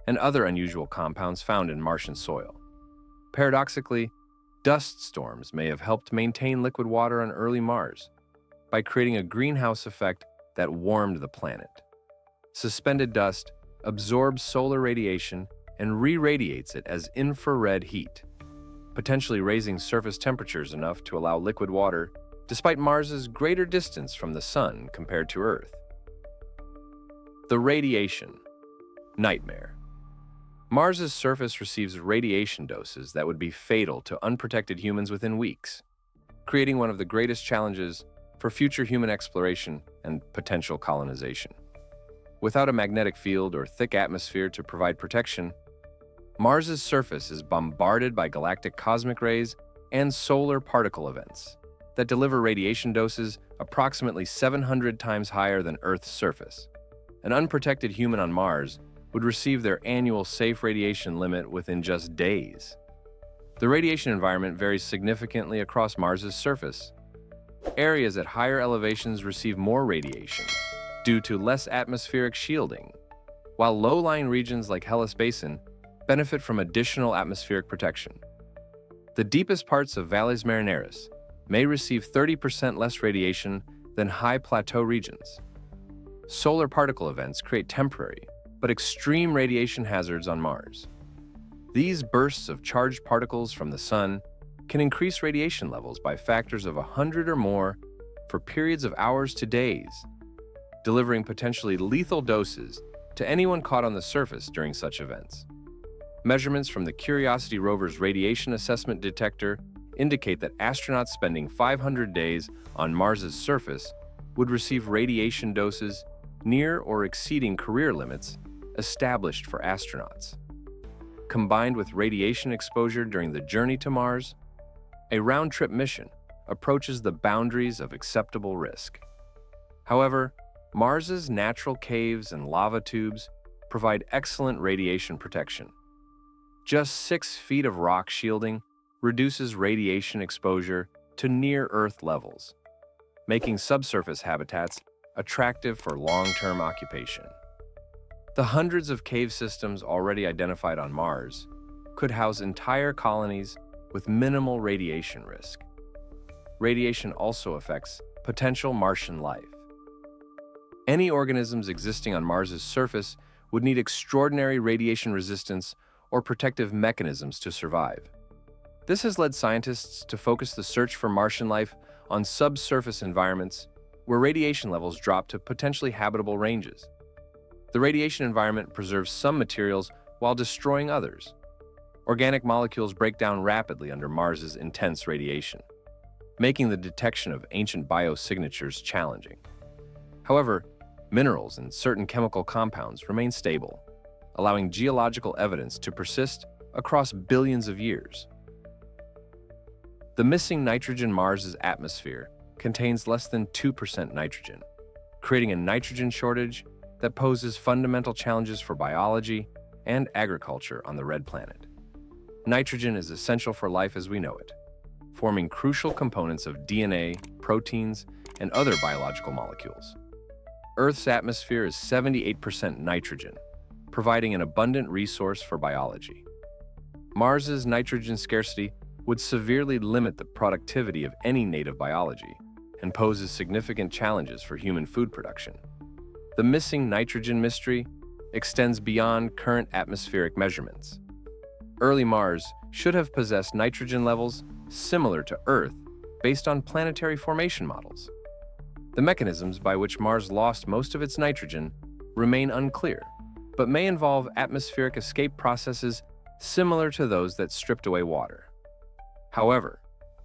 and other unusual compounds found in Martian soil. Paradoxically, dust storms may have helped maintain liquid water on early Mars by creating a greenhouse effect that warmed the planet. Suspended dust absorbs solar radiation and re-radiates it as infrared heat, potentially raising surface temperatures enough to allow liquid water despite Mars's greater distance from the Sun compared to Earth. The radiation nightmare. Mars's surface receives radiation doses that would be fatal to unprotected humans within weeks, creating one of the greatest challenges for future human exploration and potential colonization. Without a magnetic field or thick atmosphere to provide protection, Mars's surface is bombarded by galactic cosmic rays and solar particle events that deliver radiation doses approximately 700 times higher than Earth's surface. An unprotected human on Mars would receive their annual safe radiation limit within just days. The radiation environment varies significantly across Mars's surface. Areas at higher elevations receive more radiation due to less atmospheric shielding, while low-lying regions like Hellas Basin benefit from additional atmospheric protection. The deepest parts of Valles Marineris may receive 30% less radiation than high plateau regions. Solar particle events create temporary but extreme radiation hazards on Mars. These bursts of charged particles from the Sun can increase radiation levels by factors of 100 or more for periods of hours to days, delivering potentially lethal doses to anyone caught on the surface during such events. Measurements from the Curiosity rover's radiation assessment detector indicate that astronauts spending 500 days on Mars's surface would receive radiation doses near or exceeding career limits established for astronauts. Combined with radiation exposure during the journey to Mars, a round-trip mission approaches the boundaries of acceptable risk. However, Mars's natural caves and lava tubes provide excellent radiation protection. Just 6 feet of rock shielding reduces radiation exposure to near-Earth levels, making subsurface habitats attractive for long-term occupation. The hundreds of cave systems already identified on Mars could house entire colonies with minimal radiation risk. Radiation also affects potential Martian life. Any organisms existing on Mars's surface would need extraordinary radiation resistance or protective mechanisms to survive. This has led scientists to focus the search for Martian life on subsurface environments where radiation levels drop to potentially habitable ranges. The radiation environment preserves some materials while destroying others. Organic molecules break down rapidly under Mars's intense radiation, making the detection of ancient biosignatures challenging. However, minerals and certain chemical compounds remain stable, allowing geological evidence to persist across billions of years. The missing nitrogen Mars's atmosphere contains less than 2% nitrogen, creating a nitrogen shortage that poses fundamental challenges for biology and agriculture on the red planet. Nitrogen is essential for life as we know it, forming crucial components of DNA, proteins, and other biological molecules. Earth's atmosphere is 78% nitrogen, providing an abundant resource for biology. Mars's nitrogen scarcity would severely limit the productivity of any native biology and poses significant challenges for human food production. The missing nitrogen mystery extends beyond current atmospheric measurements. Early Mars should have possessed nitrogen levels similar to Earth based on planetary formation models. The mechanisms by which Mars lost most of its nitrogen remain unclear, but may involve atmospheric escape processes similar to those that stripped away water. However,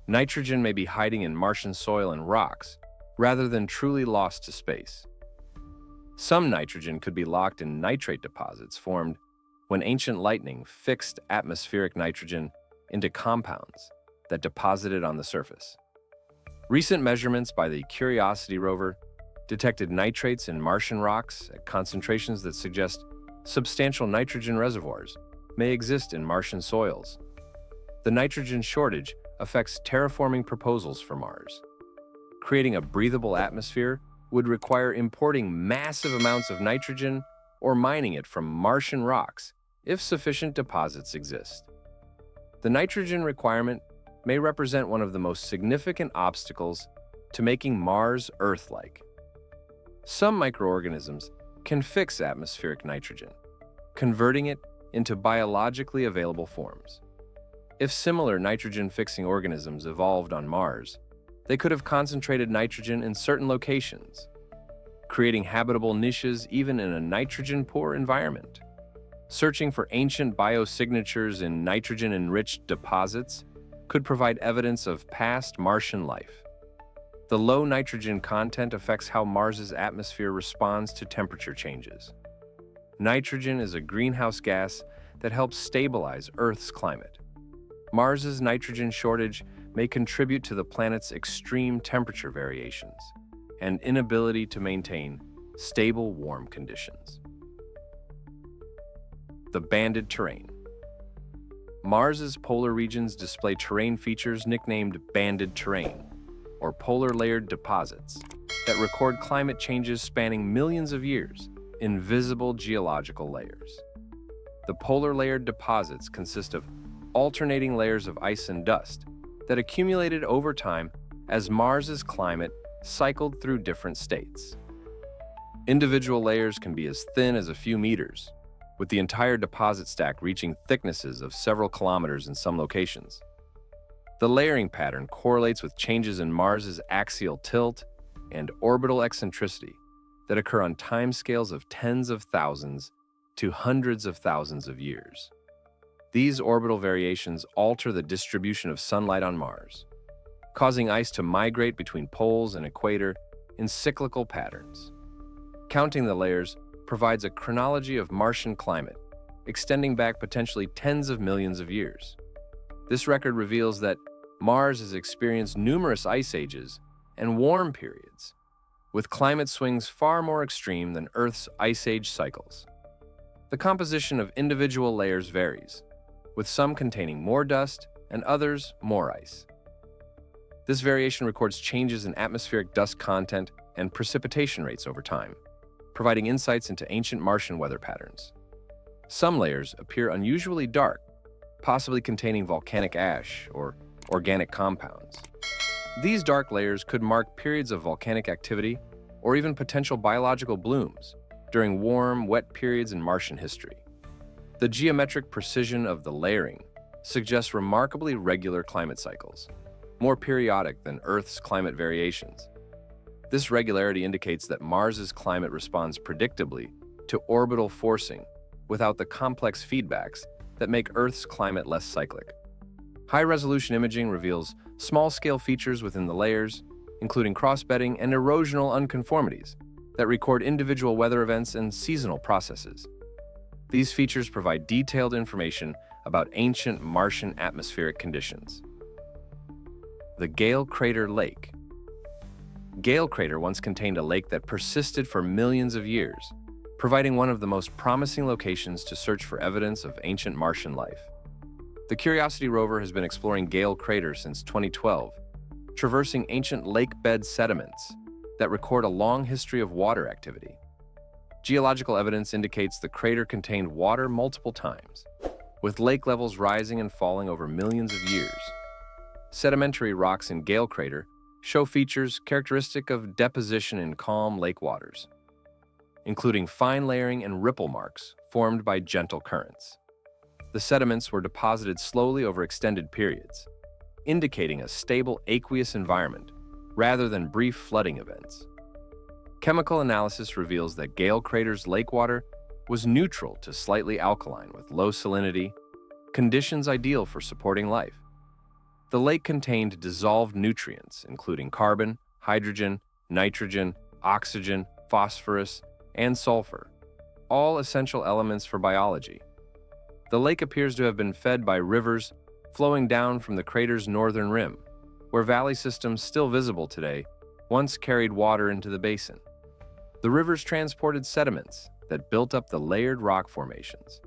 nitrogen may be hiding in Martian soil and rocks rather than truly lost to space. Some nitrogen could be locked in nitrate deposits formed when ancient lightning fixed atmospheric nitrogen into compounds that deposited on the surface. Recent measurements by the Curiosity rover detected nitrates in Martian rocks at concentrations that suggest substantial nitrogen reservoirs may exist in Martian soils. The nitrogen shortage affects terraforming proposals for Mars. Creating a breathable atmosphere would require importing massive amounts of nitrogen or mining it from Martian rocks if sufficient deposits exist. The nitrogen requirement may represent one of the most significant obstacles to making Mars Earth-like. Some microorganisms can fix atmospheric nitrogen, converting it into biologically available forms. If similar nitrogen-fixing organisms evolved on Mars, they could have concentrated nitrogen in certain locations, creating habitable niches even in a nitrogen-poor environment. Searching for ancient biosignatures in nitrogen-enriched deposits could provide evidence of past Martian life. The low nitrogen content affects how Mars's atmosphere responds to temperature changes. Nitrogen is a greenhouse gas that helps stabilize Earth's climate. Mars's nitrogen shortage may contribute to the planet's extreme temperature variations and inability to maintain stable warm conditions. The banded terrain. Mars's polar regions display terrain features nicknamed banded terrain, or polar layered deposits, that record climate changes spanning millions of years in visible geological layers. The polar layered deposits consist of alternating layers of ice and dust that accumulated over time as Mars's climate cycled through different states. Individual layers can be as thin as a few meters, with the entire deposit stack reaching thicknesses of several kilometers in some locations. The layering pattern correlates with changes in Mars's axial tilt and orbital eccentricity that occur on timescales of tens of thousands to hundreds of thousands of years. These orbital variations alter the distribution of sunlight on Mars, causing ice to migrate between poles and equator in cyclical patterns. Counting the layers provides a chronology of Martian climate, extending back potentially tens of millions of years. This record reveals that Mars has experienced numerous ice ages and warm periods, with climate swings far more extreme than Earth's ice age cycles. The composition of individual layers varies, with some containing more dust and others more ice. This variation records changes in atmospheric dust content and precipitation rates over time, providing insights into ancient Martian weather patterns. Some layers appear unusually dark, possibly containing volcanic ash or organic compounds. These dark layers could mark periods of volcanic activity or even potential biological blooms during warm, wet periods in Martian history. The geometric precision of the layering suggests remarkably regular climate cycles, more periodic than Earth's climate variations. This regularity indicates that Mars's climate responds predictably to orbital forcing without the complex feedbacks that make Earth's climate less cyclic. High-resolution imaging reveals small-scale features within the layers, including cross-bedding and erosional unconformities that record individual weather events and seasonal processes. These features provide detailed information about ancient Martian atmospheric conditions. The Gale Crater Lake. Gale Crater once contained a lake that persisted for millions of years, providing one of the most promising locations to search for evidence of ancient Martian life. The Curiosity rover has been exploring Gale Crater since 2012, traversing ancient lake bed sediments that record a long history of water activity. Geological evidence indicates the crater contained water multiple times, with lake levels rising and falling over millions of years. Sedimentary rocks in Gale Crater show features characteristic of deposition in calm lake waters, including fine layering and ripple marks formed by gentle currents. The sediments were deposited slowly over extended periods, indicating a stable aqueous environment rather than brief flooding events. Chemical analysis reveals that Gale Crater's lake water was neutral to slightly alkaline with low salinity, conditions ideal for supporting life. The lake contained dissolved nutrients, including carbon, hydrogen, nitrogen, oxygen, phosphorus, and sulfur, all essential elements for biology. The lake appears to have been fed by rivers flowing down from the crater's northern rim, where valley systems still visible today once carried water into the basin. The rivers transported sediments that built up the layered rock formations,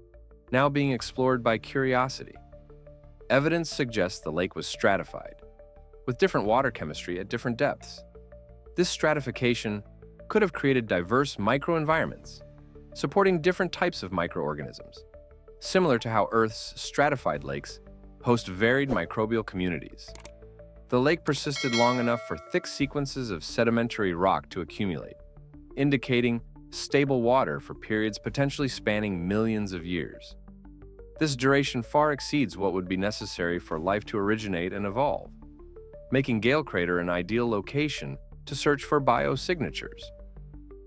now being explored by Curiosity. Evidence suggests the lake was stratified, with different water chemistry at different depths. This stratification could have created diverse microenvironments, supporting different types of microorganisms, similar to how Earth's stratified lakes host varied microbial communities. The lake persisted long enough for thick sequences of sedimentary rock to accumulate, indicating stable water for periods potentially spanning millions of years. This duration far exceeds what would be necessary for life to originate and evolve, making Gale Crater an ideal location to search for biosignatures.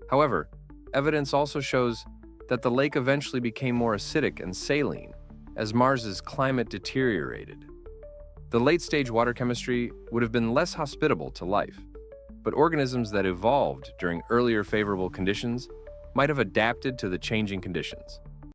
However, evidence also shows that the lake eventually became more acidic and saline as Mars's climate deteriorated. The late-stage water chemistry would have been less hospitable to life, but organisms that evolved during earlier favorable conditions might have adapted to the changing conditions.